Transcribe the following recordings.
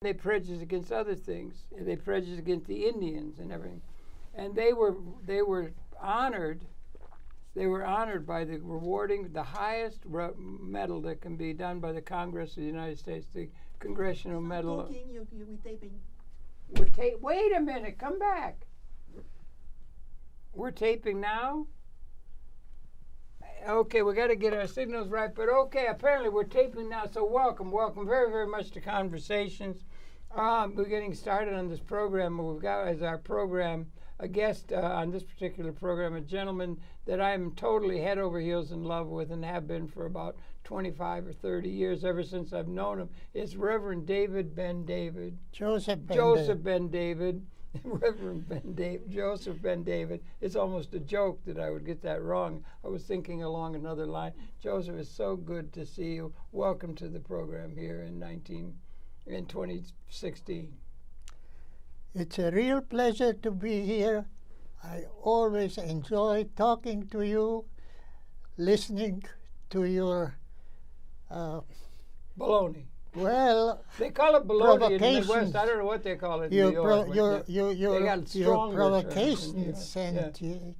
They prejudiced against other things. They prejudiced against the Indians and everything. And they were honored. They were honored by the rewarding the highest medal that can be done by the Congress of the United States, the Congressional Medal. Talking, you're taping. Wait a minute, come back. We're taping now? Okay, we got to get our signals right, but okay, apparently we're taping now, so welcome very, very much to Conversations. We're getting started on this program. We've got as our program a guest on this particular program, a gentleman that I'm totally head over heels in love with and have been for about 25 or 30 years, ever since I've known him. It's Reverend David Ben David. Joseph Ben David. Reverend Ben David, Jaoseph Ben David. It's almost a joke that I would get that wrong. I was thinking along another line. Joseph, it's so good to see you. Welcome to the program here in 2016. It's a real pleasure to be here. I always enjoy talking to you, listening to your baloney. Well, they call it baloney in the Midwest. I don't know what they call it in New York. Your provocations and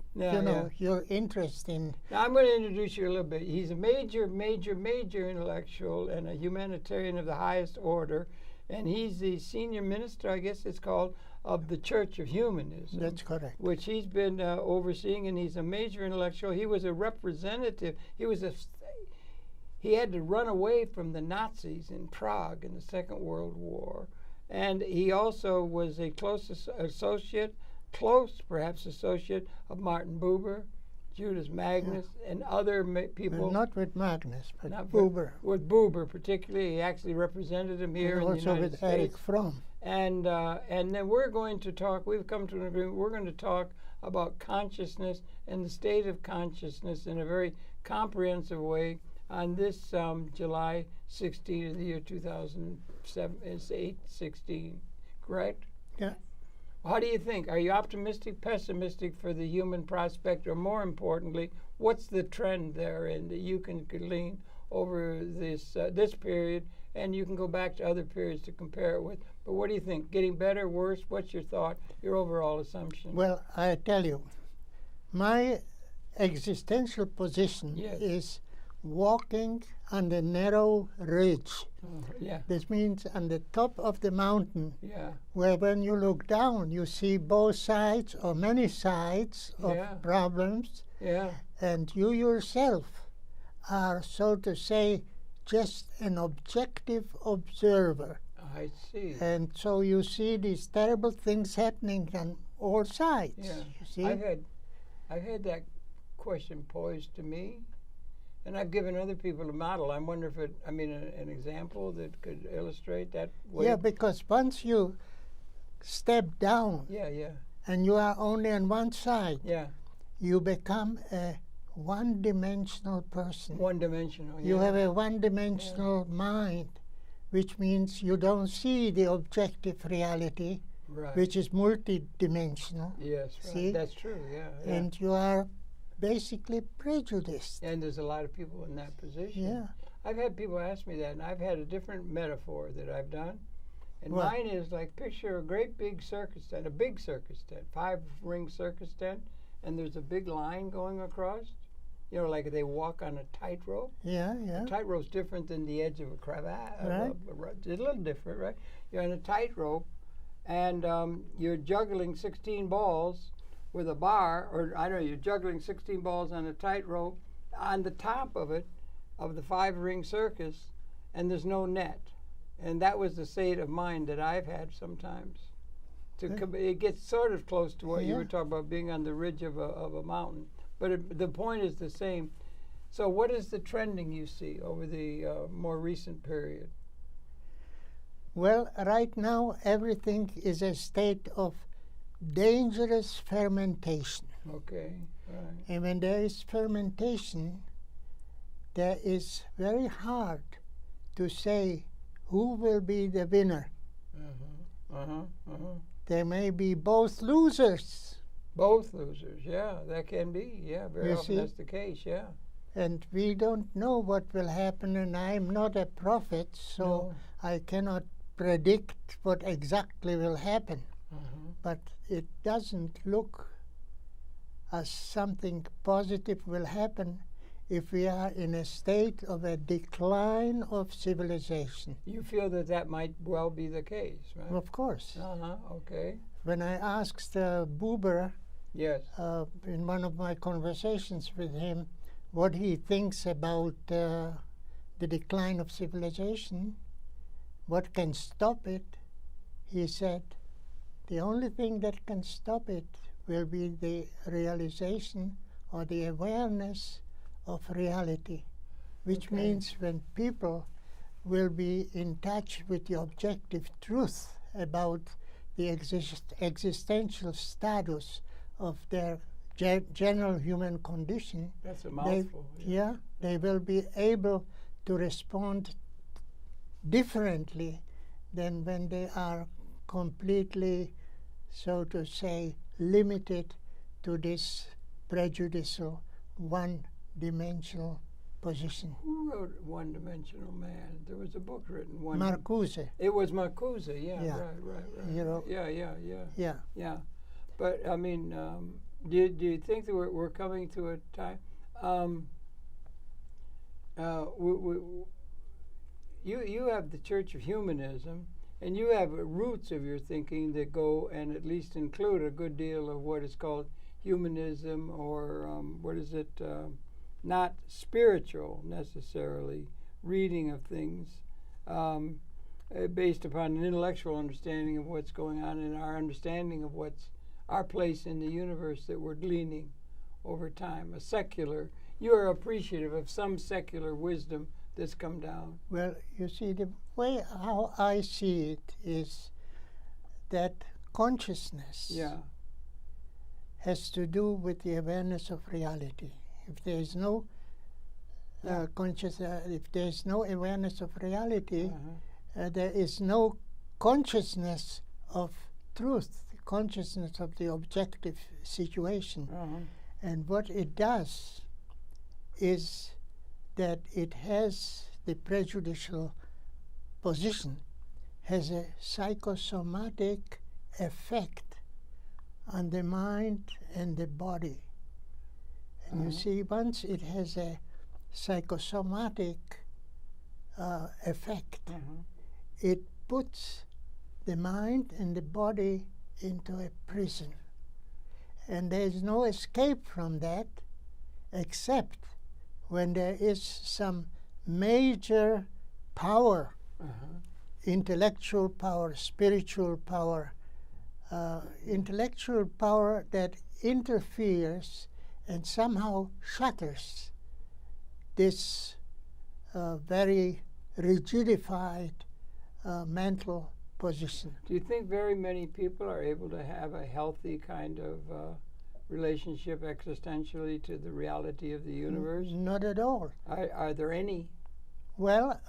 your interest in. Now I'm going to introduce you a little bit. He's a major intellectual and a humanitarian of the highest order, and he's the senior minister, I guess it's called, of the Church of Humanism. That's correct. Which he's been overseeing, and he's a major intellectual. He was a representative. He had to run away from the Nazis in Prague in the Second World War. And he also was a close associate of Martin Buber, Judas Magnus, and other people. Well, not with Magnus, but Buber. With Buber particularly. He actually represented him here in the United States. Also with Erich Fromm. And then we're going to talk, we've come to an agreement, we're going to talk about consciousness and the state of consciousness in a very comprehensive way on this July 16th of the year 2016, correct? Yeah. How do you think? Are you optimistic, pessimistic for the human prospect, or more importantly, what's the trend there and that you can glean over this period, and you can go back to other periods to compare it with? But what do you think? Getting better, worse? What's your thought, your overall assumption? Well, I tell you, my existential position is walking on the narrow ridge. This means on the top of the mountain, where when you look down, you see both sides or many sides of problems, and you yourself are, so to say, just an objective observer. I see. And so you see these terrible things happening on all sides. Yeah. You see? I've had that question posed to me, and I've given other people a model. I wonder if an example that could illustrate that way. Yeah, because once you step down, and you are only on one side, you become a one-dimensional person. One-dimensional. You have a one-dimensional mind, which means you don't see the objective reality, which is multidimensional. Yes, right. See? That's true. Yeah. And you are basically prejudiced. And there's a lot of people in that position. Yeah. I've had people ask me that, and I've had a different metaphor that I've done. And mine is like, picture a great big circus tent, a big circus tent, 5-ring circus tent, and there's a big line going across. You know, like they walk on a tightrope. Yeah. A tightrope's different than the edge of a cravat. Right. It's a little different, right? You're on a tightrope, and you're juggling 16 balls with a bar, or I don't know, you're juggling 16 balls on a tightrope on the top of it, of the 5-ring circus, and there's no net. And that was the state of mind that I've had sometimes. It gets sort of close to what you were talking about, being on the ridge of a mountain. But the point is the same. So what is the trending you see over the more recent period? Well, right now everything is a state of dangerous fermentation. Okay, right. And when there is fermentation, there is very hard to say who will be the winner. There may be both losers. Both losers, that can be, very often that's the case, And we don't know what will happen, and I'm not a prophet, so I cannot predict what exactly will happen, but it doesn't look as something positive will happen if we are in a state of a decline of civilization. You feel that that might well be the case, right? Of course. Okay. When I asked Buber, yes, in one of my conversations with him, what he thinks about the decline of civilization, what can stop it, he said, the only thing that can stop it will be the realization or the awareness of reality, which means when people will be in touch with the objective truth about the existential status of their general human condition. That's a mouthful. They will be able to respond differently than when they are completely, so to say, limited to this prejudicial one-dimensional position. Who wrote One-Dimensional Man? There was a book written. Marcuse. It was Marcuse, right. You know, yeah. But I mean, do you think that we're coming to a time? You have the Church of Humanism, and you have roots of your thinking that go and at least include a good deal of what is called humanism, or not spiritual necessarily reading of things, based upon an intellectual understanding of what's going on and our understanding of what's our place in the universe that we're gleaning over time. You are appreciative of some secular wisdom that's come down. Well, you see, the way how I see it is that consciousness has to do with the awareness of reality. If there is no if there is no awareness of reality, there is no consciousness of truth, consciousness of the objective situation. And what it does is that it has the prejudicial position, has a psychosomatic effect on the mind and the body. And you see, once it has a psychosomatic effect, it puts the mind and the body into a prison. And there is no escape from that except when there is some major power, intellectual power, spiritual power, intellectual power that interferes and somehow shatters this very rigidified mental position. Do you think very many people are able to have a healthy kind of relationship existentially to the reality of the universe? Not at all. Are there any? Well,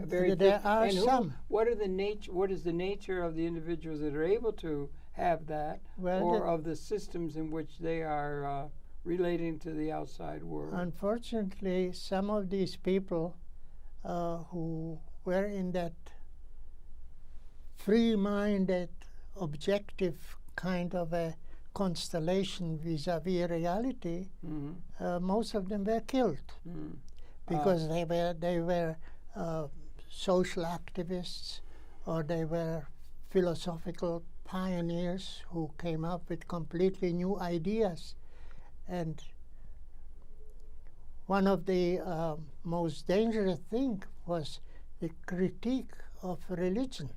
there are some. What is the nature of the individuals that are able to have that, or of the systems in which they are relating to the outside world? Unfortunately, some of these people who were in that free-minded, objective kind of a constellation vis-a-vis reality, most of them were killed because they were social activists, or they were philosophical pioneers who came up with completely new ideas. And one of the most dangerous things was the critique of religion.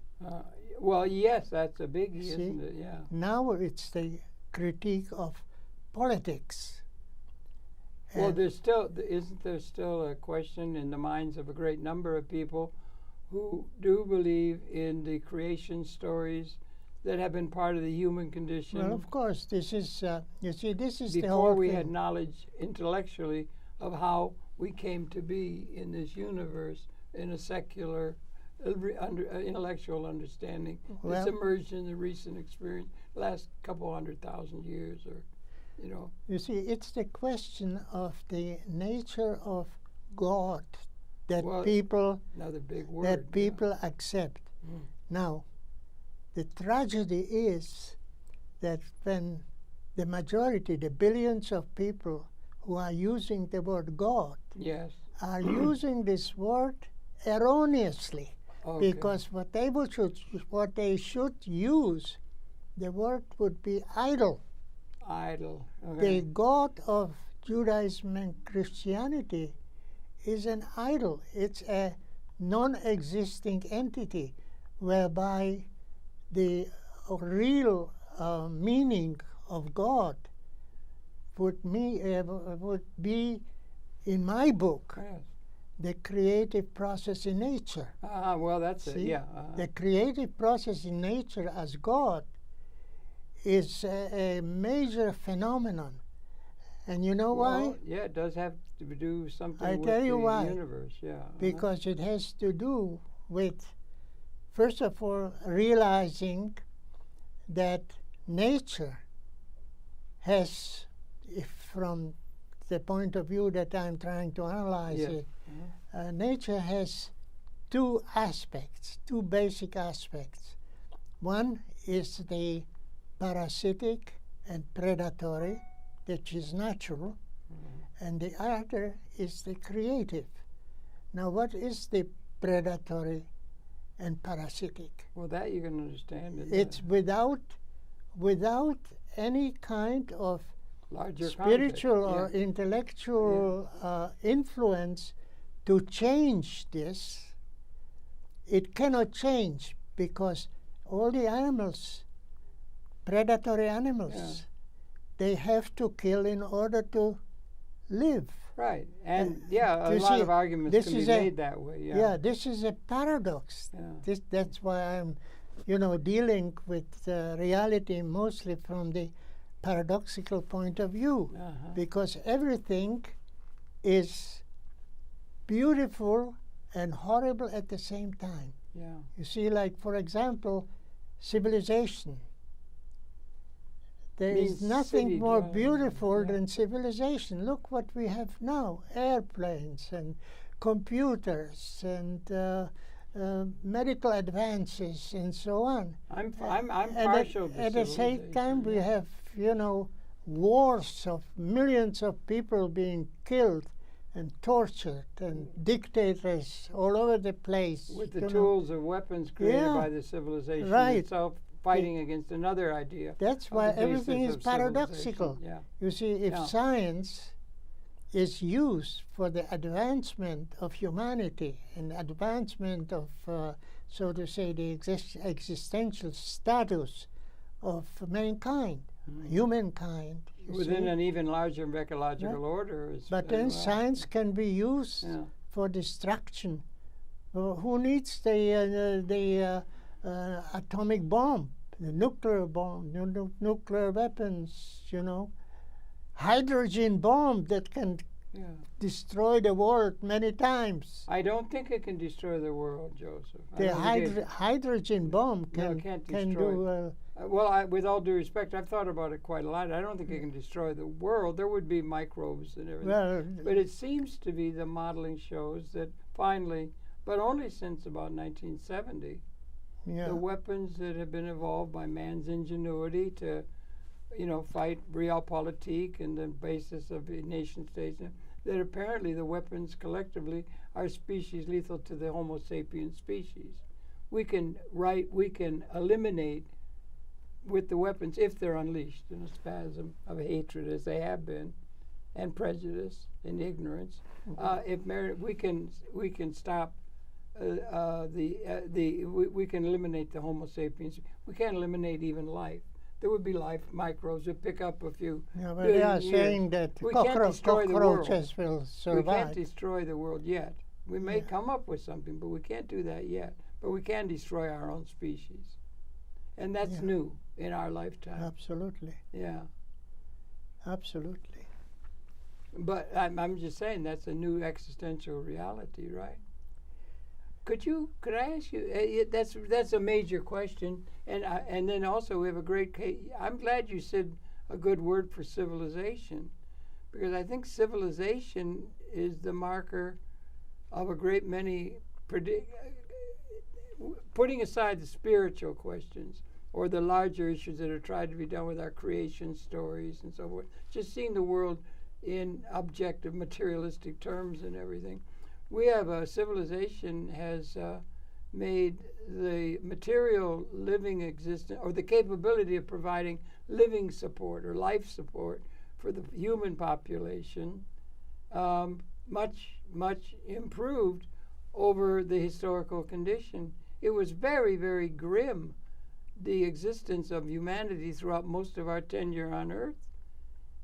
Well, yes, that's a biggie, isn't it? Yeah. Now it's the critique of politics. Well, isn't there still a question in the minds of a great number of people who do believe in the creation stories that have been part of the human condition? Well, of course, this is, you see, this is the whole thing. Before we had knowledge intellectually of how we came to be in this universe in a secular, intellectual understanding that's emerged in the recent experience, last couple 100,000 years, or, you know. You see, it's the question of the nature of God that people another big word, accept. Now, the tragedy is that when the majority, the billions of people who are using the word God, yes, are using this word erroneously, okay. because what they should use, the word would be idol. Idol. Okay. The God of Judaism and Christianity is an idol. It's a non-existing entity, whereby the real meaning of God would be, in my book, Yes. the creative process in nature. Well, that's it. Yeah. The creative process in nature as God is a major phenomenon. And you know why? Yeah, it does have to do something I with tell you the why. universe. Yeah. Because it has to do with, first of all, realizing that nature has, if from the point of view that I'm trying to analyze yes. it, nature has two aspects, two basic aspects. One is the parasitic and predatory, which is natural, and the other is the creative. Now, what is the predatory and parasitic? Well, that you can understand. It's without any kind of larger spiritual context. or intellectual influence to change this. It cannot change because all the animals, predatory animals, they have to kill in order to live. Right, and a lot of arguments can be made that way. Yeah, this is a paradox. Yeah. That's why I'm, dealing with reality mostly from the paradoxical point of view, because everything is beautiful and horrible at the same time. Yeah. You see, like, for example, civilization. There is nothing more beautiful than civilization. Look what we have now: airplanes and computers and medical advances and so on. I'm partial to at the same time, we have, wars of millions of people being killed and tortured, and dictators all over the place. With the tools of weapons created by the civilization itself, fighting against another idea. That's why everything is paradoxical. Yeah. You see, if science is used for the advancement of humanity and advancement of, so to say, the existential status of mankind, humankind, within an even larger ecological order. But then science can be used for destruction. Who needs the atomic bomb, the nuclear bomb, nuclear weapons, hydrogen bomb that can destroy the world many times. I don't think it can destroy the world, Joseph. The hydrogen bomb can do... well, with all due respect, I've thought about it quite a lot. I don't think it can destroy the world. There would be microbes and everything. But it seems to be, the modeling shows that finally, but only since about 1970, the weapons that have been evolved by man's ingenuity to, fight realpolitik and the basis of the nation states, that apparently the weapons collectively are species lethal to the Homo sapiens species. We can eliminate with the weapons, if they're unleashed in a spasm of hatred, as they have been, and prejudice and ignorance, we can stop we can eliminate the Homo sapiens. We can't eliminate even life. There would be life microbes that pick up a few. Yeah, but they are saying that cockroaches will survive. We can't destroy the world yet. We may come up with something, but we can't do that yet. But we can destroy our own species. And that's new in our lifetime. Absolutely. Yeah. Absolutely. But I'm just saying that's a new existential reality, right? Could I ask you? That's a major question, and then also we have a great case. I'm glad you said a good word for civilization, because I think civilization is the marker of a great many putting aside the spiritual questions or the larger issues that are tried to be done with our creation stories and so forth, just seeing the world in objective materialistic terms and everything. We have a civilization has made the material living existence or the capability of providing living support or life support for the human population much improved over the historical condition. It was very, very grim, the existence of humanity throughout most of our tenure on Earth.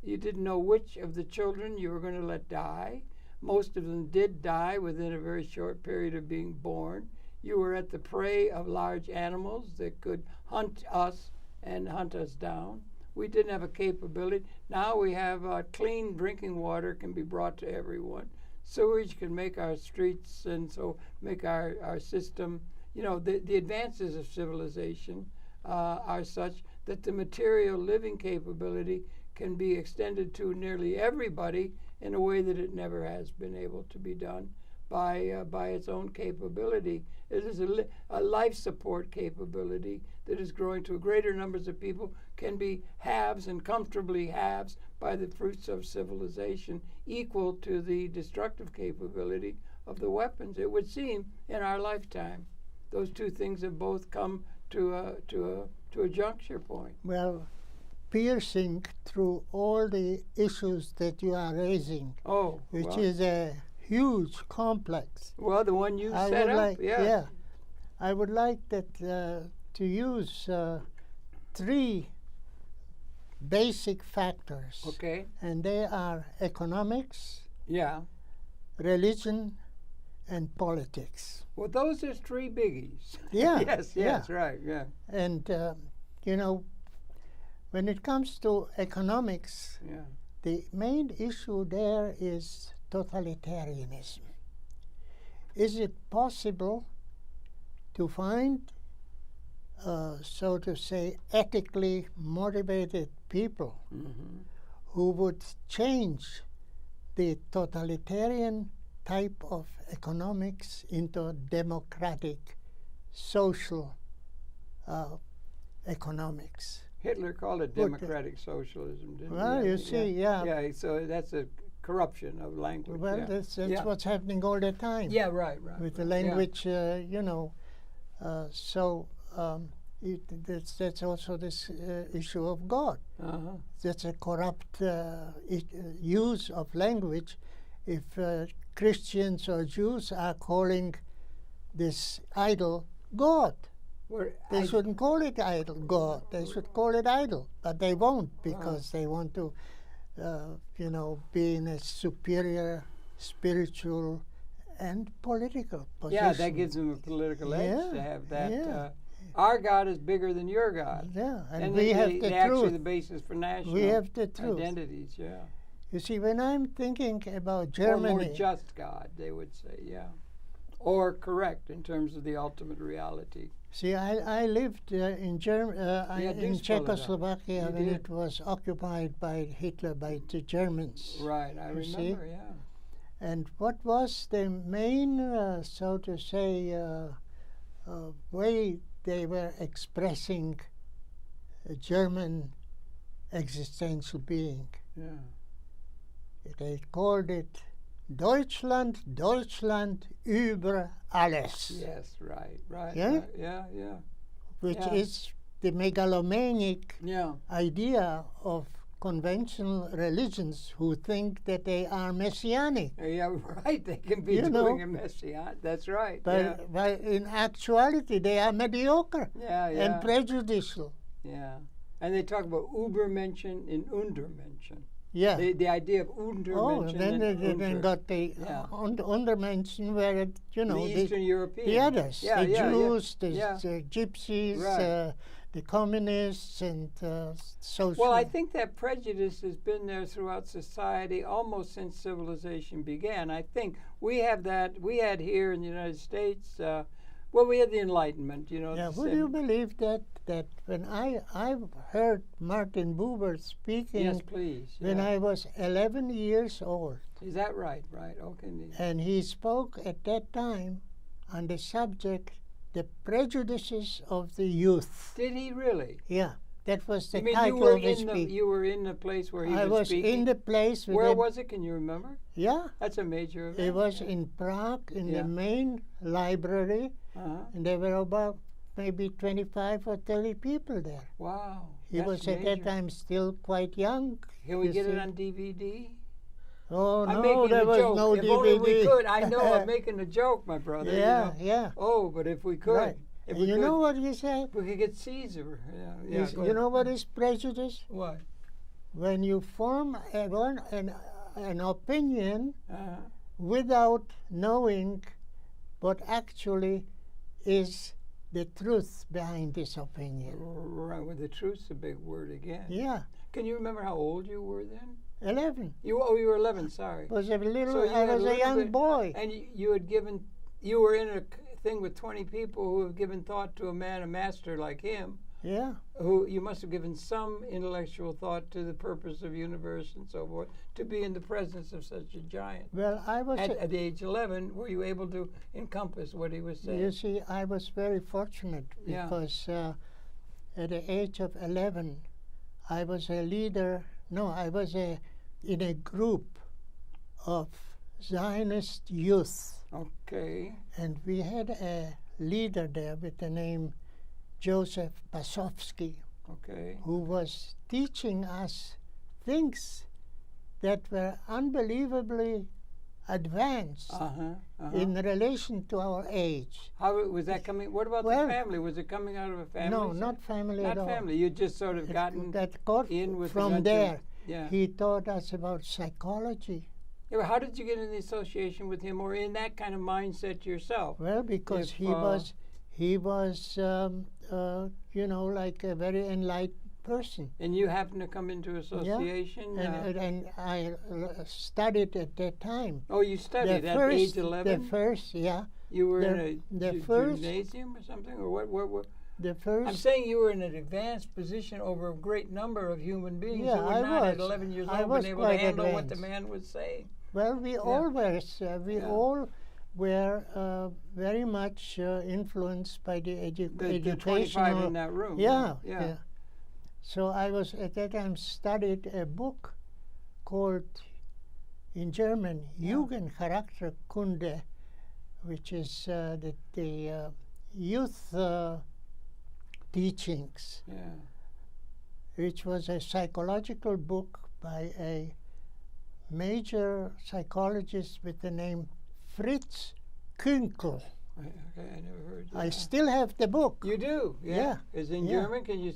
You didn't know which of the children you were going to let die. Most of them did die within a very short period of being born. You were at the prey of large animals that could hunt us and hunt us down. We didn't have a capability. Now we have clean drinking water can be brought to everyone. Sewage can make our streets and so make our system. You know, the advances of civilization are such that the material living capability can be extended to nearly everybody in a way that it never has been able to be done by its own capability. It is a life support capability that is growing to greater numbers of people, can be halves and comfortably halves by the fruits of civilization, equal to the destructive capability of the weapons. It would seem in our lifetime, those two things have both come to a juncture point. Well, piercing through all the issues that you are raising, which is a huge complex. Well, the one you set up, yeah. I would like that to use three basic factors. Okay. And they are economics, yeah, religion, and politics. Well, those are three biggies. Yeah. yes, right, yeah. And, you know, when it comes to economics, the main issue there is totalitarianism. Is it possible to find, so to say, ethically motivated people who would change the totalitarian type of economics into democratic, social economics? Hitler called it democratic socialism, didn't he? Well, you see, Yeah, so that's a corruption of language. Well, that's what's happening all the time. Yeah, right. With the language, you know. So that's also this issue of God. That's a corrupt use of language. If Christians or Jews are calling this idol God, they shouldn't call it idol God. They should call it idol, but they won't because they want to, you know, be in a superior spiritual and political position. Yeah, that gives them a political edge to have that. Our God is bigger than your God. Yeah, and we have the truth. Actually, the basis for national identities. Yeah. You see, when I'm thinking about Germany, or more just God, they would say, or correct in terms of the ultimate reality. See, I lived in Czechoslovakia when it was occupied by Hitler, by the Germans. Right, I remember, And what was the main, so to say, way they were expressing a German existential being? They called it Deutschland, Deutschland über alles. Yes, right. Yeah? Yeah. Which is the megalomaniac idea of conventional religions who think that they are messianic. Yeah, right. They can be doing a messianic. That's right. But in actuality, they are mediocre and prejudicial. Yeah. And they talk about Übermenschen and Untermenschen. Yeah. The idea of Untermenschen then got the Untermenschen where, you know, the Eastern Europeans. The others, the Jews, the gypsies, the communists, and social. Well, I think that prejudice has been there throughout society almost since civilization began. I think we have that. We had here in the United States. Well, we had the Enlightenment, you know. Yeah, would you believe that when I heard Martin Buber speaking yes, please, when I was 11 years old. Is that right? Right, okay. And he spoke at that time on the subject The Prejudices of the Youth. Did he really? Yeah. That was the you mean title of his speech. You were in the place where he was speaking? I was in the place. Where was it? Can you remember? Yeah. That's a major event. It was in Prague, in the main library, and there were about maybe 25 or 30 people there. Wow. He was at that time still quite young. Can we get it on DVD? Oh, no, there was no DVD. If only we could. I know I'm making a joke, my brother. Yeah, yeah. Oh, but if we could. Right. You know what he said? We could get Caesar. You know what is prejudice? What? When you form an opinion without knowing what actually is the truth behind this opinion. Right, well, the truth's a big word again. Yeah. Can you remember how old you were then? 11. You were 11, sorry. I was a young boy. And you were in a thing with 20 people who have given thought to a master like him. Yeah. Who you must have given some intellectual thought to the purpose of universe and so forth, to be in the presence of such a giant. Well, I was... At age 11, were you able to encompass what he was saying? You see, I was very fortunate because at the age of 11, I was a leader. No, I was in a group of Zionist youth. Okay. And we had a leader there with the name Joseph Basovsky, who was teaching us things that were unbelievably advanced in relation to our age. How was that coming? What about the family? Was it coming out of a family? No, not family at all. Not family. You just sort of gotten in with from there. Yeah. He taught us about psychology. Yeah, well, how did you get in the association with him, or in that kind of mindset yourself? Well, because he was, you know, like a very enlightened person. And you happened to come into association? Yeah, and I studied at that time. Oh, you studied at age 11? The first, yeah. You were in a gymnasium or something? Or what? The first. I'm saying you were in an advanced position over a great number of human beings who were not at 11 years old been able to handle what the man was saying. Well, we all were. All were very much influenced by the educational. The 25 in that room. Yeah. So I was at that time studied a book called, in German, Jugendcharakterkunde, which is the youth teachings, which was a psychological book by a major psychologist with the name Fritz Künkel. I never heard that. I still have the book. You do? Yeah. Is it in German? Can you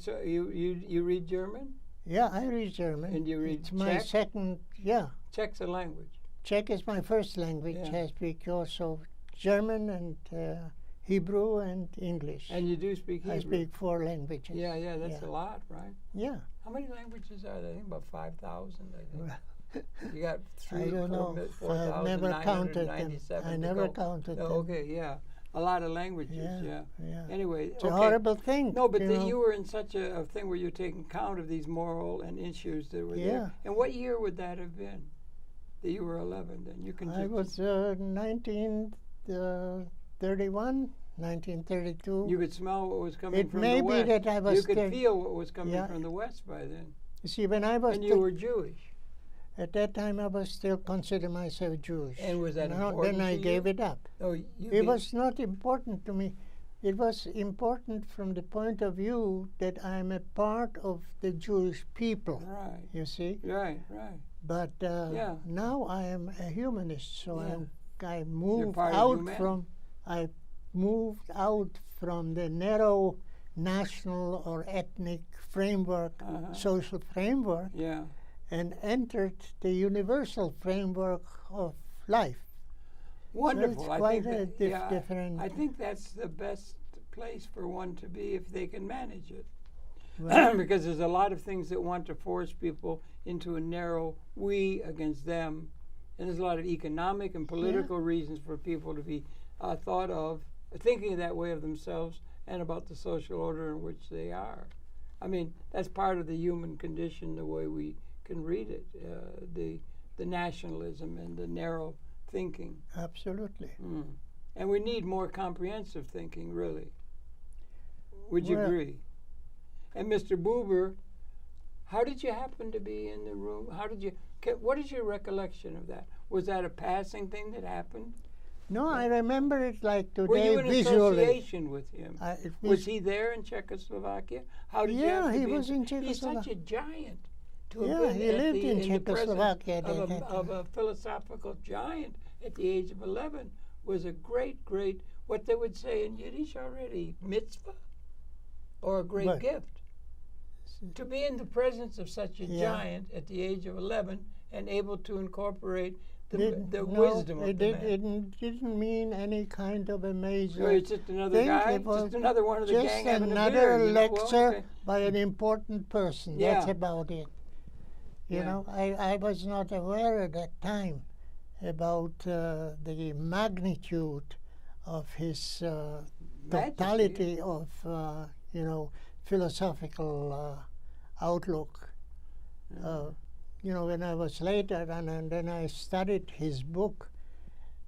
read German? Yeah, I read German. And you read It's Czech? my second, Czech's a language. Czech is my first language. I speak also German and Hebrew and English. And you do speak Hebrew? I speak 4 languages. Yeah, that's a lot, right? Yeah. How many languages are there? I think about 5,000, I think. You got 4,997. I never counted them. I never counted them. Okay, yeah. A lot of languages, yeah. Anyway. It's a horrible thing. No, but you were in such a thing where you're taking count of these moral and issues that were there. And what year would that have been? That you were 11 then? You can I was 1931, 1932. You could smell what was coming from the west. It may be that I was... You could feel what was coming from the west by then. You see, when I was... And you were Jewish. At that time, I was still considered myself Jewish. And was that important Then I gave it up. Oh, it was not important to me. It was important from the point of view that I'm a part of the Jewish people. Right. You see? Right. But now I am a humanist, so I moved out from the narrow national or ethnic framework, social framework. And entered the universal framework of life. Wonderful. So it's quite different. I think that's the best place for one to be if they can manage it. Well, because there's a lot of things that want to force people into a narrow we against them. And there's a lot of economic and political reasons for people to be thought of, thinking that way of themselves and about the social order in which they are. I mean, that's part of the human condition, the way we can read it, the nationalism and the narrow thinking. Absolutely. And we need more comprehensive thinking, really. Would you agree? And Mr. Buber, how did you happen to be in the room? What is your recollection of that? Was that a passing thing that happened? No, I remember it like today visually. Were you in visually. association with him? Was he there in Czechoslovakia? How did you have to he be was in Czechoslovakia. He's such a giant. He lived in Czechoslovakia. Of a philosophical giant at the age of 11 was a great, what they would say in Yiddish already, mitzvah, or a great gift. To be in the presence of such a giant at the age of 11 and able to incorporate the wisdom of the man. It didn't mean any kind of a major So it's just another guy? Just another one of the gang having a beer? Just another lecture by an important person. Yeah. That's about it. You know, I was not aware at that time about the magnitude of his totality of, philosophical outlook. When I was later, and then I studied his book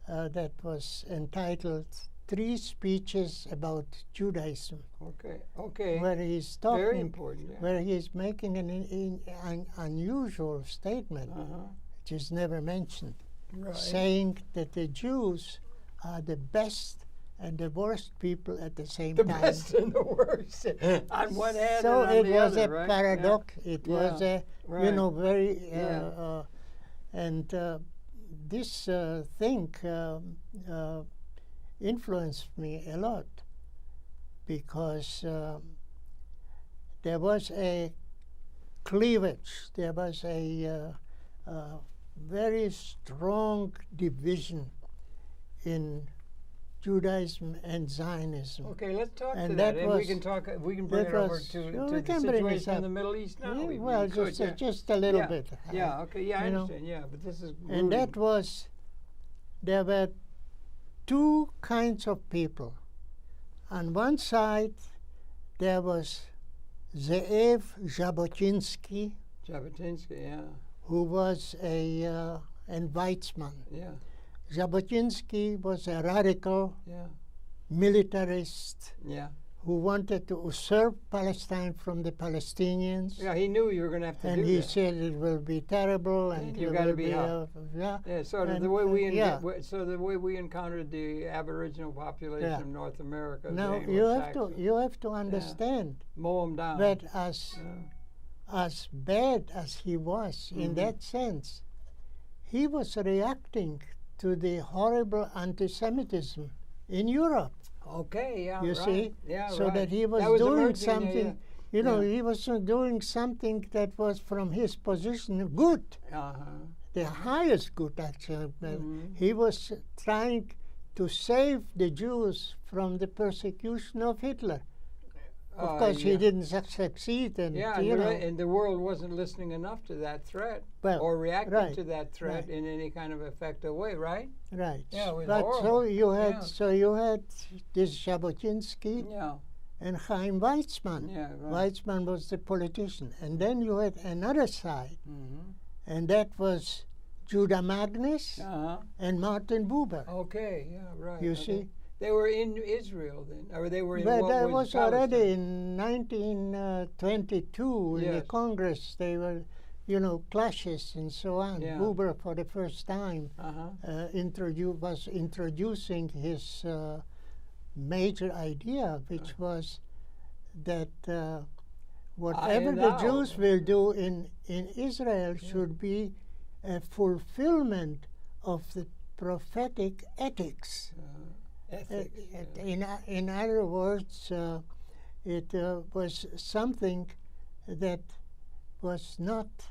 that was entitled 3 Speeches About Judaism. Okay. Where he's talking, very important. Yeah. Where he's making an unusual statement, which is never mentioned, saying that the Jews are the best and the worst people at the same time. The best and the worst on one hand so and on the other, So it was a paradox. Yeah. It was a, very... and this thing influenced me a lot because there was a cleavage. There was a very strong division in Judaism and Zionism. Okay, let's talk to that, and we can talk. We can bring it over to the situation in the Middle East now. Just a little bit. Yeah. Okay. Yeah, I understand. Yeah, but this is. And that was, there were 2 kinds of people. On one side, there was Zeev Jabotinsky. Who was a Weizmann. Yeah. Jabotinsky was a radical militarist who wanted to usurp Palestine from the Palestinians. Yeah, he knew you were going to have to do that. And he said it will be terrible, and you got to be out. The way we encountered the Aboriginal population of North America. Now you have to understand mow them down. That as bad as he was in that sense, he was reacting to the horrible anti-Semitism in Europe. Okay, yeah, you see? Yeah, so that he was doing something, he was doing something that was from his position good. The highest good, actually. He was trying to save the Jews from the persecution of Hitler. Of course, he didn't succeed. And, and the world wasn't listening enough to that threat or reacting to that threat in any kind of effective way, right? Right. Yeah, it was but horrible. So you had this Jabotinsky and Chaim Weizmann. Yeah, right. Weizmann was the politician. And then you had another side, and that was Judah Magnus and Martin Buber. Okay, yeah, right. You see? They were in Israel then, or they were in what was was already in 1922 in the Congress. They were, clashes and so on. Yeah. Buber, for the first time, was introducing his major idea, which was that whatever the Jews will do in Israel should be a fulfillment of the prophetic ethics. In other words, it was something that was not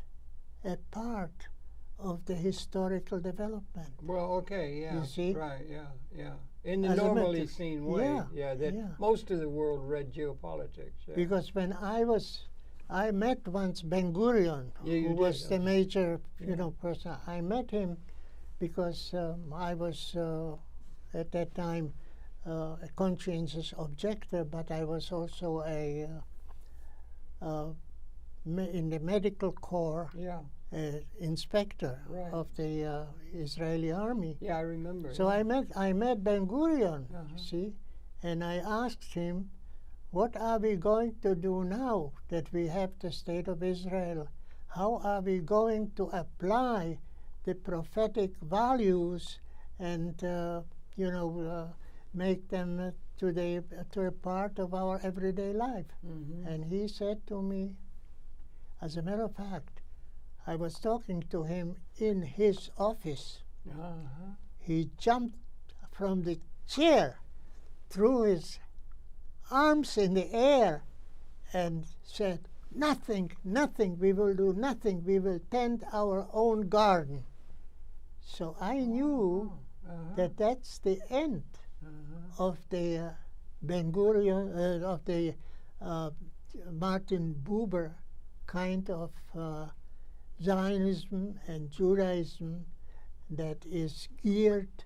a part of the historical development. Well, okay, yeah, you see? Right, yeah. In the normally seen way, most of the world read geopolitics. Yeah. Because when I met once Ben Gurion, who was the major, person. I met him because I was. At that time, a conscientious objector, but I was also in the medical corps. Yeah. inspector of the Israeli army. Yeah, I remember. So I met Ben Gurion, you see, and I asked him, what are we going to do now that we have the State of Israel? How are we going to apply the prophetic values and, make them to a part of our everyday life? And he said to me, as a matter of fact, I was talking to him in his office. He jumped from the chair, threw his arms in the air, and said, nothing, we will do nothing. We will tend our own garden. So I knew that that's the end of the Ben Gurion, of the Martin Buber kind of Zionism and Judaism that is geared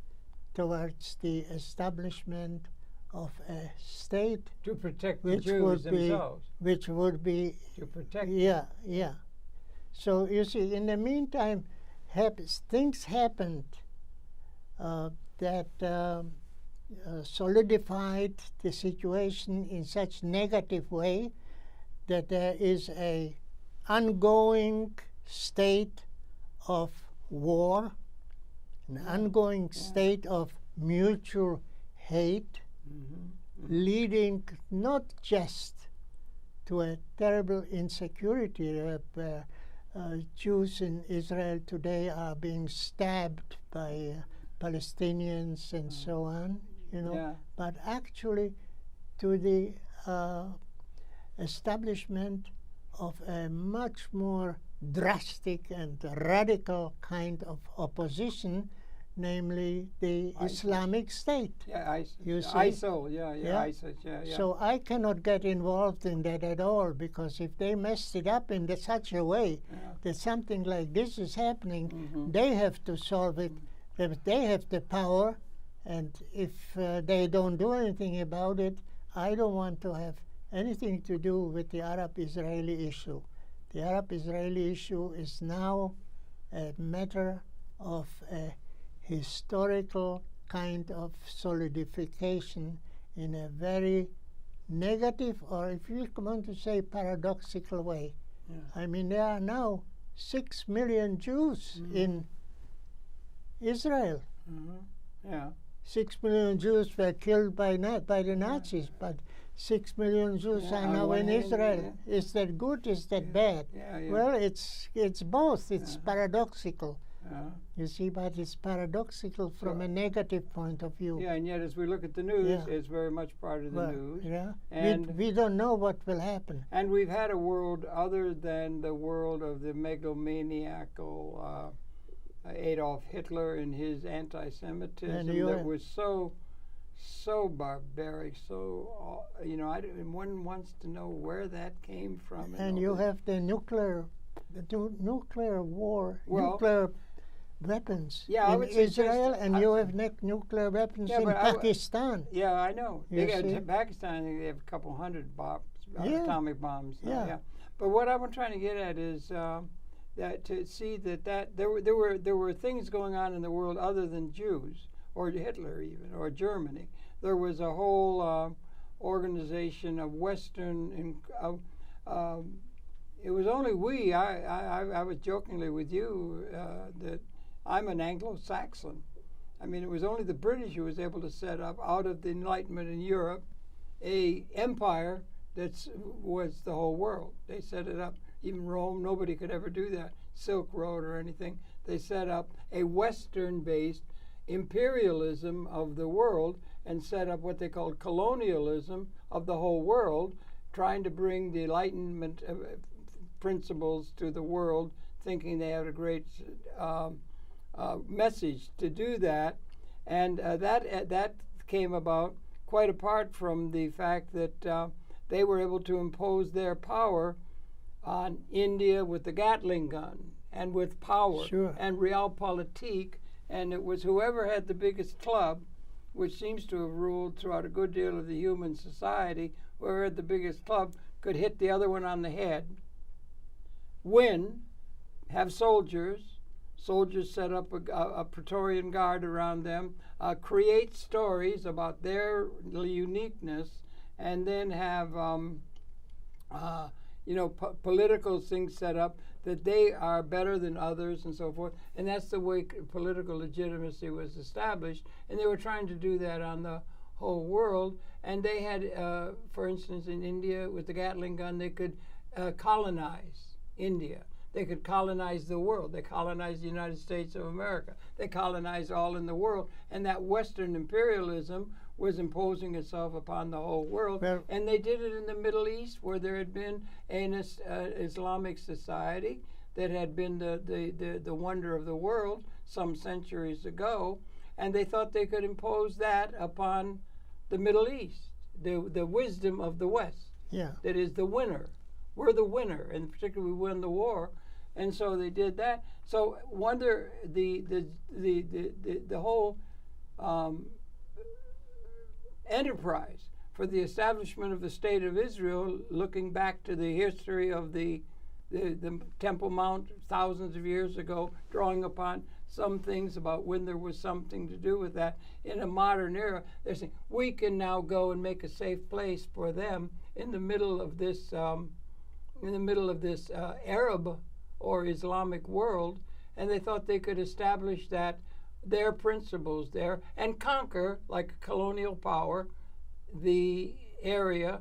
towards the establishment of a state to protect the Jews themselves. Which would be to protect. Yeah. So you see, in the meantime, things happened that solidified the situation in such negative way that there is a ongoing state of war, an ongoing state of mutual hate, leading not just to a terrible insecurity. Jews in Israel today are being stabbed by Palestinians and so on, but actually to the establishment of a much more drastic and radical kind of opposition, namely the Islamic State. Yeah, ISIS. You see? ISIL, ISIS, yeah. So I cannot get involved in that at all, because if they messed it up in such a way that something like this is happening, they have to solve it. They have the power, and if they don't do anything about it, I don't want to have anything to do with the Arab-Israeli issue. The Arab-Israeli issue is now a matter of a historical kind of solidification in a very negative, or if you want to say paradoxical way. I mean, there are now 6 million Jews in Israel. 6 million Jews were killed by the Nazis, but 6 million Jews are now in Israel. Is that good? Is that bad? Well, it's both. It's paradoxical. You see, but it's paradoxical from a negative point of view. Yeah, and yet as we look at the news, it's very much part of the news. Yeah, and we don't know what will happen. And we've had a world other than the world of the megalomaniacal Adolf Hitler and his anti-Semitism that was so barbaric, so one wants to know where that came from. And you have the nuclear war, nuclear weapons in Israel, and you have nuclear weapons in Pakistan. Yeah, I know. Pakistan, I think they have a couple hundred atomic bombs. But what I'm trying to get at is that to see that there were things going on in the world other than Jews or Hitler even or Germany. There was a whole organization of Western. It was only I was jokingly with you that I'm an Anglo-Saxon. I mean, it was only the British who was able to set up, out of the Enlightenment in Europe, a empire that was the whole world. They set it up. Even Rome, nobody could ever do that. Silk Road or anything. They set up a Western-based imperialism of the world and set up what they called colonialism of the whole world, trying to bring the Enlightenment principles to the world, thinking they had a great message to do that. And that came about quite apart from the fact that they were able to impose their power on India with the Gatling gun and with power and realpolitik, and it was whoever had the biggest club, which seems to have ruled throughout a good deal of the human society, whoever had the biggest club could hit the other one on the head, win, have soldiers. Soldiers set up a Praetorian Guard around them, create stories about their uniqueness, and then have political things set up that they are better than others and so forth. And that's the way political legitimacy was established. And they were trying to do that on the whole world. And they had, for instance, in India with the Gatling gun, they could colonize India. They could colonize the world. They colonized the United States of America. They colonized all in the world. And that Western imperialism was imposing itself upon the whole world. Well, and they did it in the Middle East, where there had been an Islamic society that had been the wonder of the world some centuries ago. And they thought they could impose that upon the Middle East, the wisdom of the West. Yeah. That is the winner. We're the winner, and particularly we won the war. And so they did that. So wonder the whole enterprise for the establishment of the State of Israel, looking back to the history of the Temple Mount thousands of years ago, drawing upon some things about when there was something to do with that. In a modern era, they're saying we can now go and make a safe place for them in the middle of this Arab or Islamic world, and they thought they could establish that their principles there and conquer, like a colonial power, the area.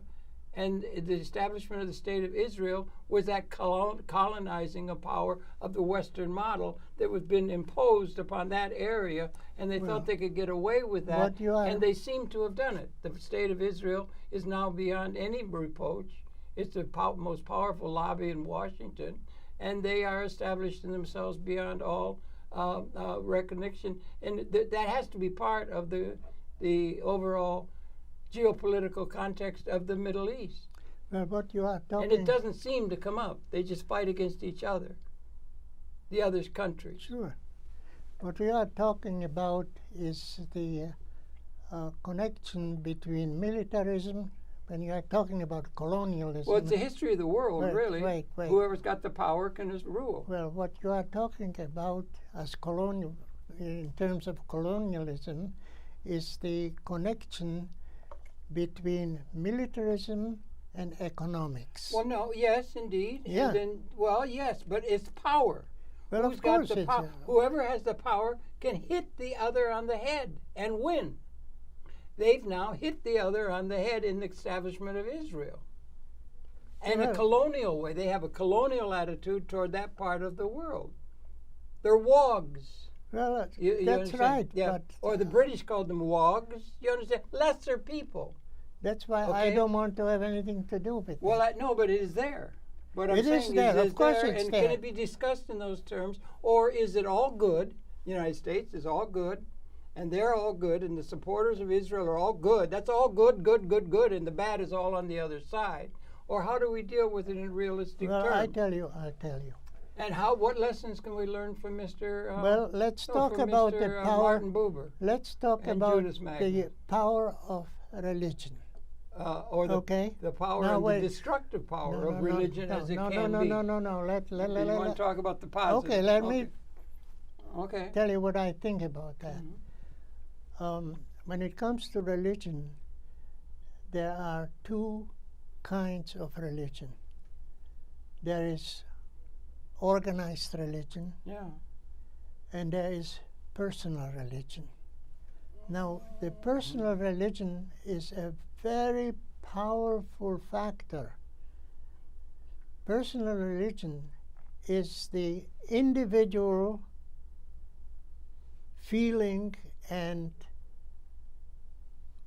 And the establishment of the State of Israel was that colonizing a power of the Western model that was been imposed upon that area, and they thought they could get away with that, and they seem to have done it. The State of Israel is now beyond any reproach. It's the most powerful lobby in Washington, and they are established in themselves beyond all recognition, and that has to be part of the overall geopolitical context of the Middle East. Well, what you are talking... And it doesn't seem to come up. They just fight against each other, the other's countries. Sure. What we are talking about is the connection between militarism, when you are talking about colonialism. Well, it's the history of the world, really. Right. Whoever's got the power can just rule. Well, what you are talking about as colonial, in terms of colonialism, is the connection between militarism and economics. Well, no, yes, indeed. Yeah. And then, well, yes, but it's power. Well, Who's of course got the power? Whoever has the power can hit the other on the head and win. They've now hit the other on the head in the establishment of Israel. In a colonial way. They have a colonial attitude toward that part of the world. They're wogs. Well, that's right. Yeah. But or the British called them wogs. You understand? Lesser people. That's why I don't want to have anything to do with it. Well, no, but it is there. What I'm saying is there. Of course it's and there. Can it be discussed in those terms? Or is it all good? The United States is all good, and they're all good, and the supporters of Israel are all good. That's all good, and the bad is all on the other side. Or how do we deal with it in realistic terms? I'll tell you. And what lessons can we learn from Mr. Well, let's talk about the power. Martin Buber. Let's talk about the power of religion. Or the power and the destructive power of religion as it can be. No. You want to talk about the positive? Okay, let me tell you what I think about that. Mm-hmm. When it comes to religion, there are two kinds of religion. There is organized religion, and there is personal religion. Now, the personal religion is a very powerful factor. Personal religion is the individual feeling and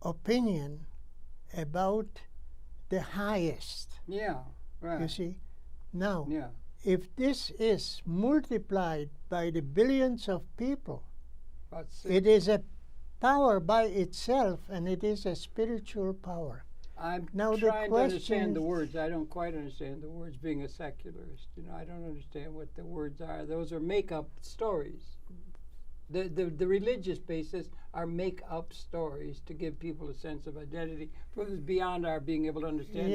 opinion about the highest. Yeah, right. You see? Now, if this is multiplied by the billions of people, it is a power by itself, and it is a spiritual power. I'm trying to understand the words. I don't quite understand the words, being a secularist. I don't understand what the words are. Those are make-up stories. The religious basis are make-up stories to give people a sense of identity beyond our being able to understand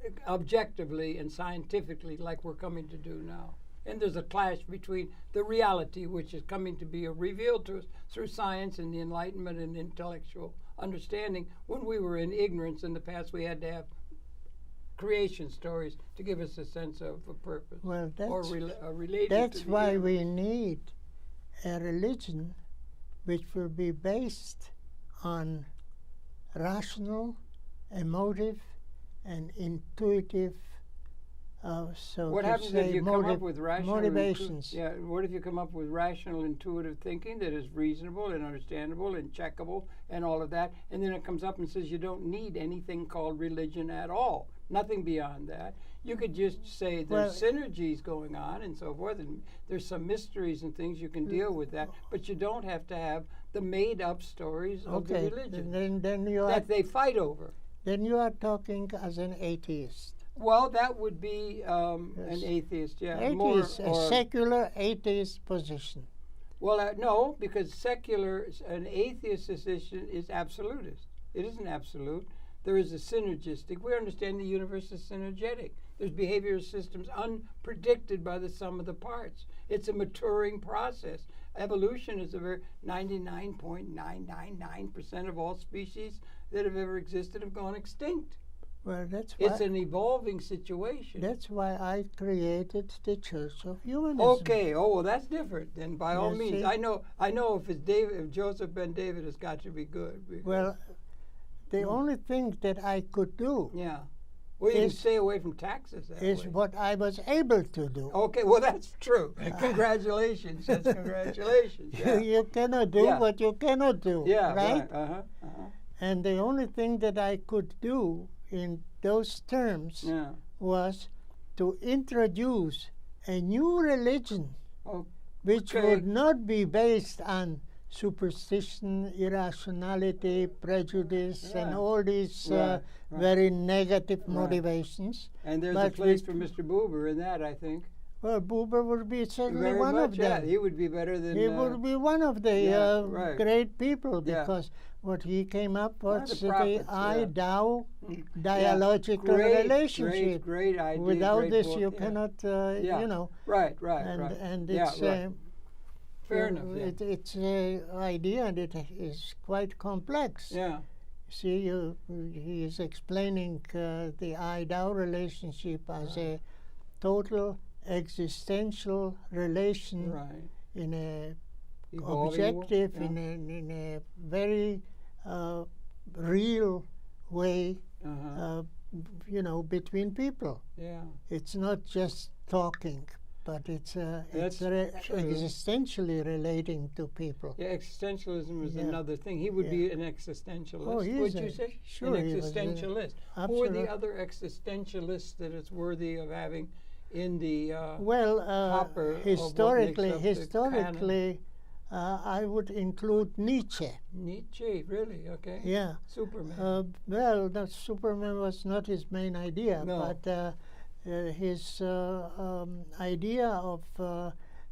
it objectively and scientifically, like we're coming to do now. And there's a clash between the reality, which is coming to be revealed to us through science and the Enlightenment and intellectual understanding. When we were in ignorance in the past, we had to have creation stories to give us a sense of a purpose. Well, that's, related that's to the why universe. we need a religion which will be based on rational, emotive, and intuitive. What happens if you come up with rational motivations? What if you come up with rational, intuitive thinking that is reasonable and understandable and checkable and all of that, and then it comes up and says you don't need anything called religion at all, nothing beyond that. You could just say there's synergies going on and so forth, and there's some mysteries and things you can deal with that, but you don't have to have the made-up stories of the religion then you that they fight over. Then you are talking as an atheist. Well, that would be an atheist, yeah. Atheist, a secular atheist position. Well, no, because an atheist position is absolutist. It isn't absolute. There is a synergistic. We understand the universe is synergetic. There's behavioral systems unpredicted by the sum of the parts. It's a maturing process. Evolution is a very 99.999% of all species that have ever existed have gone extinct. Well, that's why it's an evolving situation. That's why I created the Church of Humanism. Okay. Oh, well, that's different. Then, by all means, I know. If it's if Joseph Ben David has got to be good. Well, the only thing that I could do. Yeah. Well, you can stay away from taxes. Is what I was able to do. Okay. Well, that's true. Congratulations. That's congratulations. Yeah. You cannot do what you cannot do. Yeah. Right. Right. And the only thing that I could do in those terms was to introduce a new religion which would not be based on superstition, irrationality, prejudice, and all these very negative motivations. And there's a place for Mr. Buber in that, I think. Well, Buber would be certainly one of them. Yeah, he would be better than... He would be one of the great people because what he came up was the I-Thou dialogical relationship. Great idea. Without this, book, you cannot, you know. Right. And it's... Fair enough. It's an idea and it is quite complex. Yeah. See, he is explaining the I-Thou relationship as a total existential relation in a objective, in a very real way, you know, between people. Yeah. It's not just talking, but it's existentially relating to people. Yeah, existentialism is another thing. He would be an existentialist. Oh, he would you say? Sure, an existentialist. Who are the other existentialists that it's worthy of having in the hopper? Historically, I would include Nietzsche. Nietzsche, really? Okay. Yeah. Superman. Well, Superman was not his main idea, but his idea of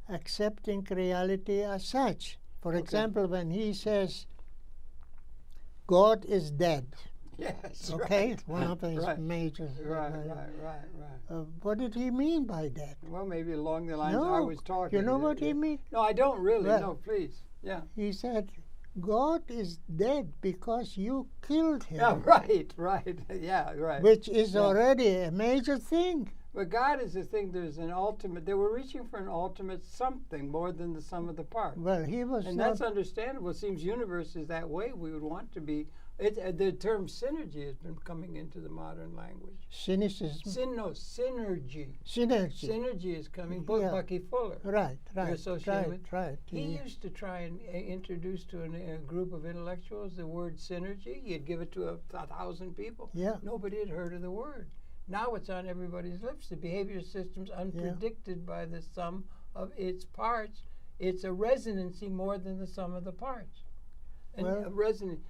accepting reality as such. For example, when he says, God is dead. Yes. Okay, one of his major. Right. What did he mean by that? Well, maybe along the lines I was talking. You know what he mean? No, I don't really. No, please. Yeah. He said, God is dead because you killed him. Yeah, right. Yeah, right. Which is already a major thing. But God is the thing. There's an ultimate. They were reaching for an ultimate something more than the sum of the parts. Well, he was, and that's understandable. It seems universe is that way. We would want to be. The term synergy has been coming into the modern language. Cynicism. Synergy. Synergy is coming. Bucky Fuller. Right. He used to try and introduce to a group of intellectuals the word synergy. He'd give it to 1,000 people. Yeah. Nobody had heard of the word. Now it's on everybody's lips. The behavior system's unpredicted by the sum of its parts. It's a resonancy more than the sum of the parts.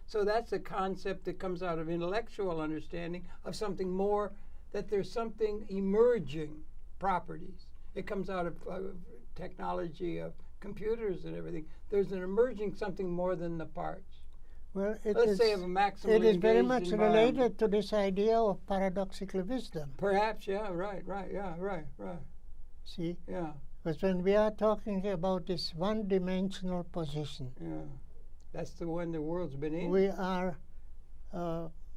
So that's a concept that comes out of intellectual understanding of something more, that there's something emerging properties. It comes out of technology of computers and everything. There's an emerging something more than the parts. Well, it is very much related to this idea of paradoxical wisdom. Perhaps, right. See? Yeah. Because when we are talking about this one-dimensional position, that's the one the world's been in. We are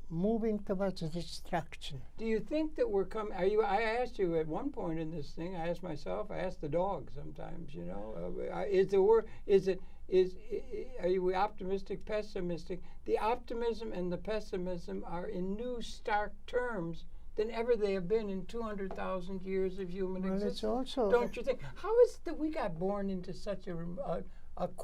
moving towards destruction. Do you think that we're coming? I asked you at one point in this thing. I asked myself. I asked the dog sometimes. You know, are you optimistic, pessimistic? The optimism and the pessimism are in new, stark terms than ever they have been in 200,000 years of human existence. It's also, don't you think? How is it that we got born into such a moment of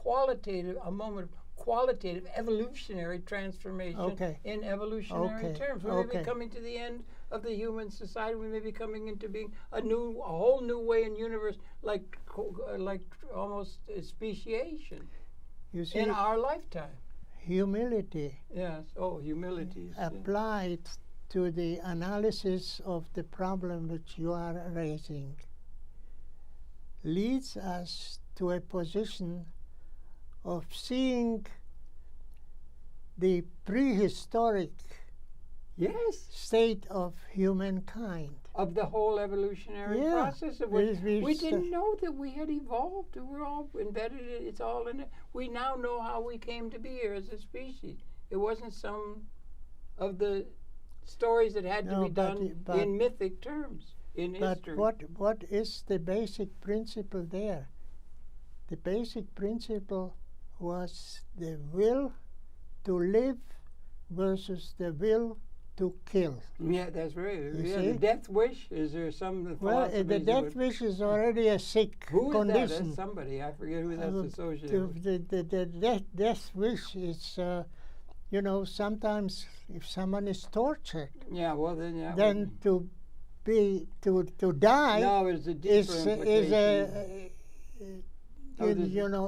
qualitative evolutionary transformation in evolutionary terms? We may be coming to the end of the human society. We may be coming into being a whole new way in universe, like almost speciation. You see, in our lifetime. Humility. Yes. Oh, humility. Applied to the analysis of the problem which you are raising leads us to a position of seeing the prehistoric state of humankind. Of the whole evolutionary process. Of we didn't know that we had evolved. We're all embedded. It's all in it. We now know how we came to be here as a species. It wasn't some of the stories that had to be done in mythic terms, in history. But what is the basic principle there? The basic principle was the will to live versus the will to kill. Yeah, that's right. The death wish. Is there some? Well, the death wish is already a sick condition. Who is that? That's somebody. I forget who that's associated with. The death wish is, sometimes if someone is tortured. Yeah, well then. Then to die. No, it's a deeper implication.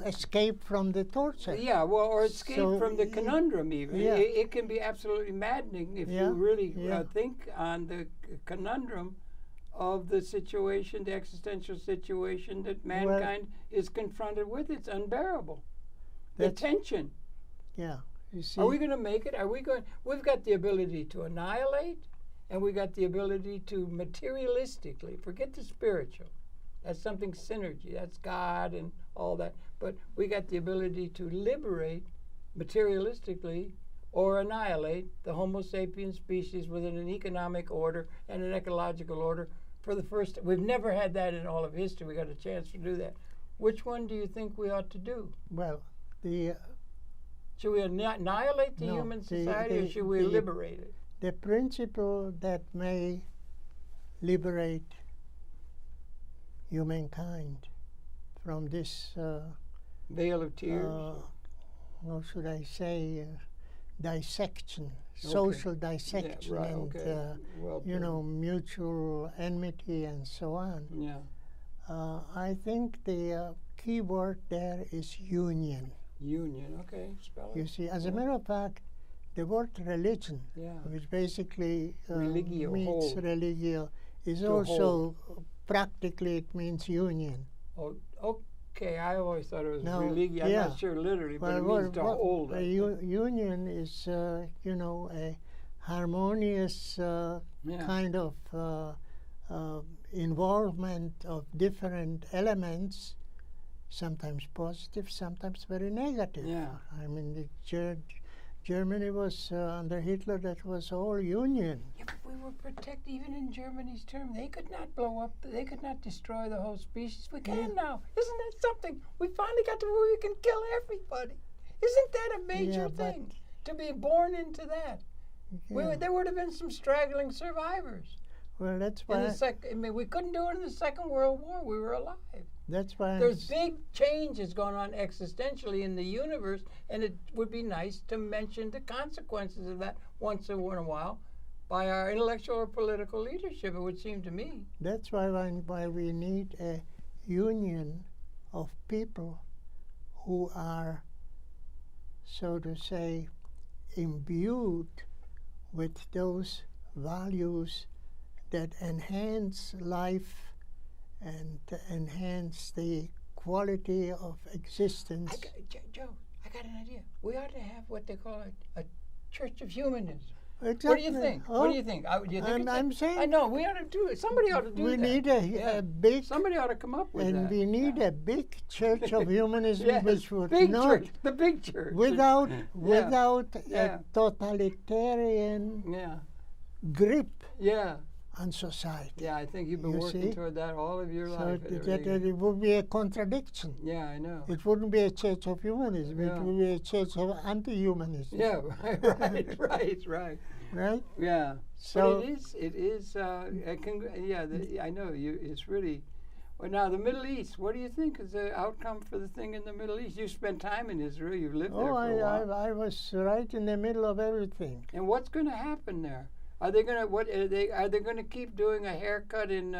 Escape from the torture. Yeah, well, or escape from the conundrum even. Yeah. It can be absolutely maddening if you really think on the conundrum of the situation, the existential situation that mankind is confronted with. It's unbearable. The tension. Yeah, you see. Are we going to make it? We've got the ability to annihilate, and we've got the ability to materialistically, forget the spiritual. That's something synergy. That's God and all that. But we got the ability to liberate materialistically or annihilate the Homo sapiens species within an economic order and an ecological order. For the first, we've never had that in all of history. We got a chance to do that. Which one do you think we ought to do? Well, should we annihilate the human society, or should we liberate it? The principle that may liberate humankind from this veil of tears. How should I say? Dissection, social dissection, mutual enmity, and so on. Yeah. I think the key word there is union. Union. Okay. Spell it. You see, as a matter of fact, the word religion, which basically means religio, is also practically it means union. Oh, okay. I always thought it was religio. I'm not sure literally, but it means to hold. Union is, a harmonious kind of involvement of different elements, sometimes positive, sometimes very negative. Yeah. I mean, Germany was under Hitler. That was all union. Yeah, but we were protected even in Germany's term. They could not blow up. They could not destroy the whole species. We can now. Isn't that something? We finally got to where we can kill everybody. Isn't that a major thing? To be born into that. Yeah. There would have been some straggling survivors. Well, that's why. We couldn't do it in the Second World War. We were alive. That's why there's big changes going on existentially in the universe, and it would be nice to mention the consequences of that once in a while by our intellectual or political leadership, it would seem to me. That's why we need a union of people who are, so to say, imbued with those values that enhance life and enhance the quality of existence. Joe, I got an idea. We ought to have what they call a Church of Humanism. Exactly. What do you think? Oh, What do you think? I'm saying. I know we ought to do it. Somebody ought to do we that. need a big. Somebody ought to come up with that. And we need a big Church of Humanism, yes, which would big not church, the big church, without Yeah. a totalitarian grip on society. Yeah, I think you've been working toward that all of your life. So it would be a contradiction. Yeah, I know. It wouldn't be a Church of Humanism. Yeah. It would be a Church of anti-humanism. Yeah, right. Right? Yeah. So but it is. I know you. It's really. Well, now the Middle East. What do you think is the outcome for the thing in the Middle East? You spent time in Israel. You've lived there for a while. I was right in the middle of everything. And what's going to happen there? Are they going to Are they going to keep doing a haircut in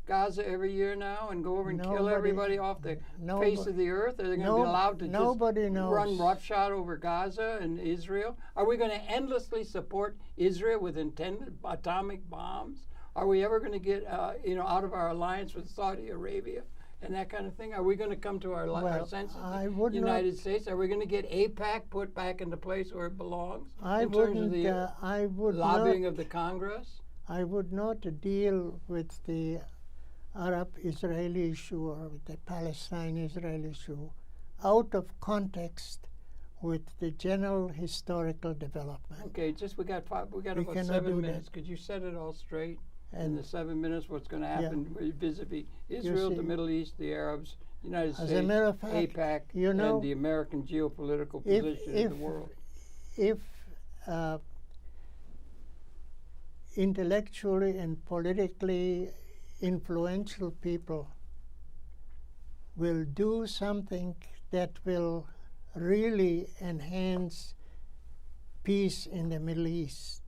Gaza every year now and go over and kill everybody off the face of the earth? Are they going to be allowed to just run roughshod over Gaza and Israel? Are we going to endlessly support Israel with intended atomic bombs? Are we ever going to get out of our alliance with Saudi Arabia and that kind of thing? Are we going to come to our senses? United States? Are we going to get AIPAC put back into place where it belongs in terms of the lobbying of the Congress? I would not deal with the Arab-Israeli issue or with the Palestine-Israel issue out of context with the general historical development. Okay, we got about 7 minutes. Could you set it all straight in the 7 minutes? What's going to happen vis-a-vis Israel, the Middle East, the Arabs, United States, a matter of fact, AIPAC, and the American geopolitical position in the world? If intellectually and politically influential people will do something that will really enhance peace in the Middle East,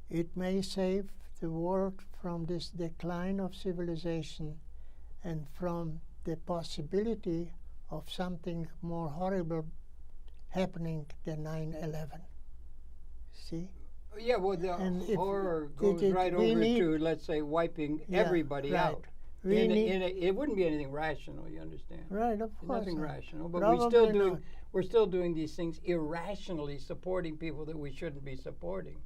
it may save the world from this decline of civilization and from the possibility of something more horrible happening than 9/11. See? Yeah, well, the horror goes right over to, let's say, wiping everybody out. It wouldn't be anything rational, you understand? Right, of course. Nothing rational, but Probably we're still doing these things irrationally, supporting people that we shouldn't be supporting.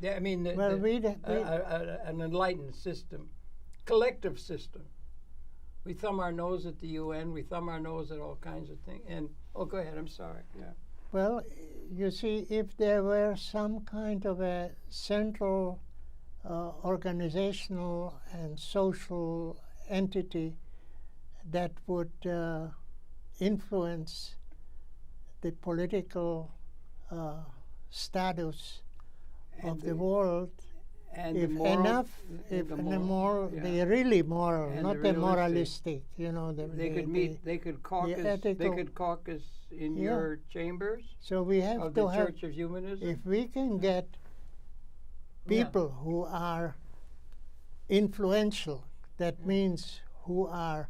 I mean, an enlightened system, collective system. We thumb our nose at the UN. We thumb our nose at all kinds of things. And go ahead. I'm sorry. Yeah. Well, you see, if there were some kind of a central organizational and social entity that would influence the political status of the world, and if the enough, the really moral, and not the moralistic, they could caucus in your chambers. So we have of to the have, Church of Humanism. if we can get people who are influential, that means who are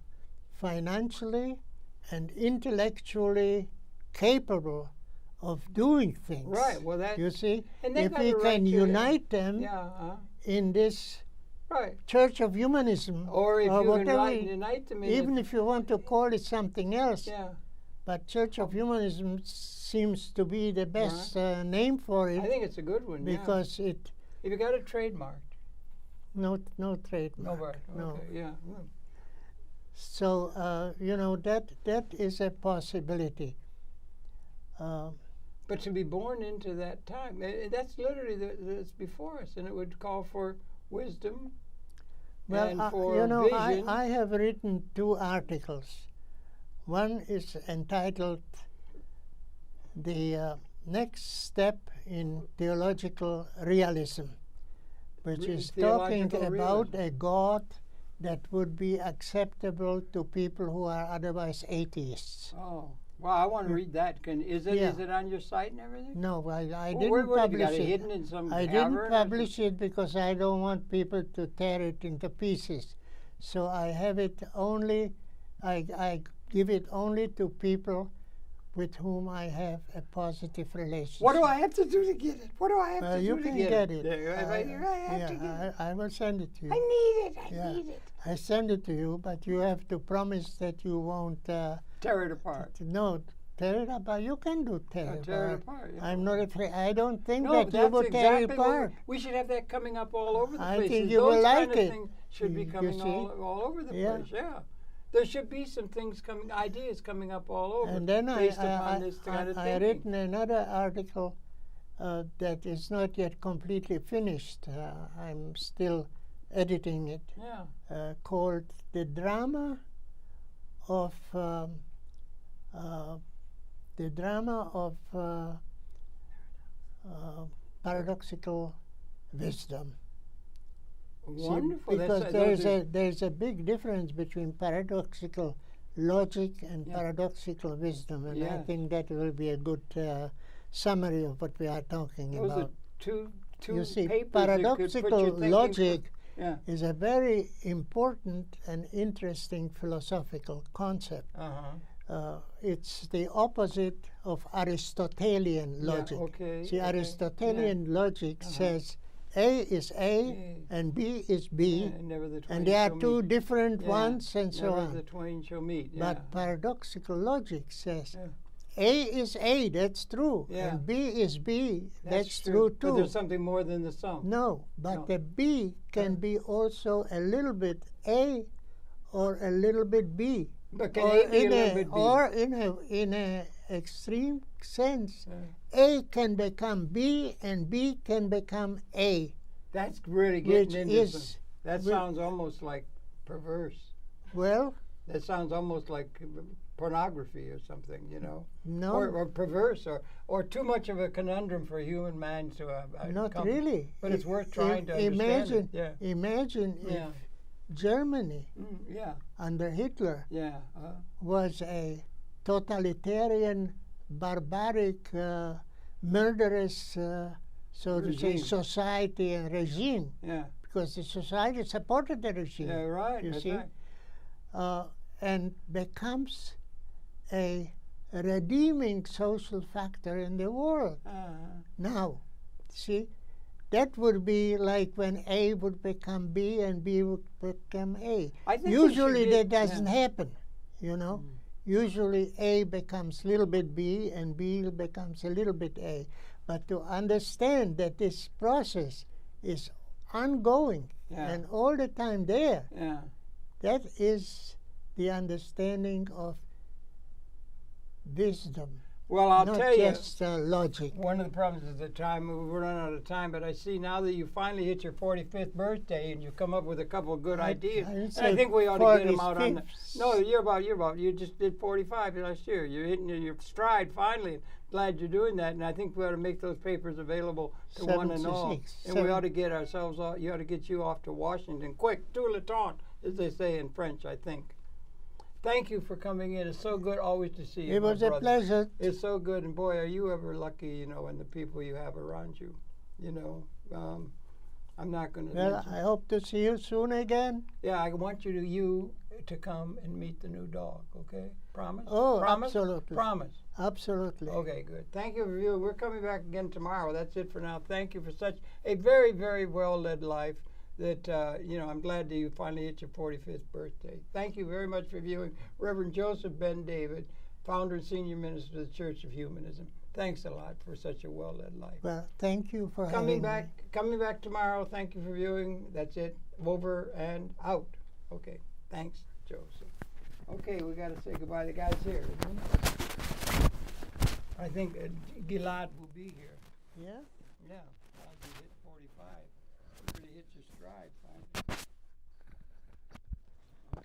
financially and intellectually capable of doing things. Right. Well, that you see, and if we can unite them in this Church of Humanism, or if you whatever, can unite them, even if you want to call it something else. Yeah. But Church of Humanism seems to be the best name for it. I think it's a good one because it. If you got it trademarked. No trademark. No. Okay, yeah. So that is a possibility. But to be born into that time, that's literally that's before us, and it would call for wisdom. Well, and for vision. I have written 2 articles. One is entitled "The Next Step in Theological Realism," which is talking about a God that would be acceptable to people who are otherwise atheists. Oh. Well, I want to read that. Is it on your site and everything? No, I didn't where publish you got it. Hidden in some I didn't publish it because I don't want people to tear it into pieces. So I have it only. I give it only to people with whom I have a positive relationship. What do I have to do to get it? What do I have to do to get it? I will send it to you. I need it. I need it. I send it to you, but you have to promise that you won't tear it apart. No, Tear it apart. You can do tear it tear it apart. apart. Yeah. I'm not afraid. I don't think No, that you will tear it apart. We should have that coming up all over the place. I think you will like Those kind it. of things should be coming all over the place. Yeah. There should be some things coming, ideas coming up all over. And then based upon this kind of I thinking. written another article that is not yet completely finished. I'm still editing it. Yeah. Called "The Drama of Paradoxical Wisdom." Wonderful. See, because there's a big difference between paradoxical logic and paradoxical wisdom, and I think that will be a good summary of what we are talking about. Those are two you see, papers paradoxical logic is a very important and interesting philosophical concept. It's the opposite of Aristotelian logic. See, Aristotelian logic says A is A and B is B, and they are two different ones, and so on. The twain shall meet. But paradoxical logic says A is A, that's true, and B is B, that's true too. But there's something more than the sum. No, but the B can be also a little bit A or a little bit B. But can A be a little bit B? Or in a extreme sense, A can become B and B can become A. That's really getting into some. That sounds almost like perverse. Well, that sounds almost like pornography or something, you know. No. Or perverse, or too much of a conundrum for human minds to not really. But it's worth trying to understand it. Imagine if Germany under Hitler was a totalitarian, barbaric, murderous, so to say, society and regime. Because the society supported the regime. Yeah, right. You see? Right. And becomes a redeeming social factor in the world. Now, see, that would be like when A would become B and B would become A. Usually that doesn't happen, you know. Usually A becomes a little bit B and B becomes a little bit A. But to understand that this process is ongoing and all the time there, that is the understanding of wisdom. Well, I'll tell you, not just logic. One of the problems is the time. We're running out of time, but I see now that you finally hit your 45th birthday and you've come up with a couple of good ideas. And I think we ought to get them out on the. No, you're about. You just did 45 last year. You're hitting your stride finally. Glad you're doing that, and I think we ought to make those papers available to one and all. And we ought to get ourselves. You ought to get you off to Washington quick, tout le temps, as they say in French, I think. Thank you for coming in. It's so good always to see you. It was a pleasure. It's so good, and boy, are you ever lucky, you know, and the people you have around you. You know, I'm not going to. Well, I hope to see you soon again. Yeah, I want you to come and meet the new dog. Okay, promise. Oh, promise? Absolutely. Promise. Absolutely. Okay, good. Thank you for viewing. We're coming back again tomorrow. That's it for now. Thank you for such a very, very well-led life. That, you know, I'm glad that you finally hit your 45th birthday. Thank you very much for viewing Reverend Jaoseph Ben David, founder and senior minister of the Church of Humanism. Thanks a lot for such a well-led life. Well, thank you for coming back tomorrow. Thank you for viewing. That's it. Over and out. Okay. Thanks, Joseph. Okay, we got to say goodbye to the guys here. I think Gilad will be here. Yeah? Yeah. I'll be hit 45. You really hit your stride, fine.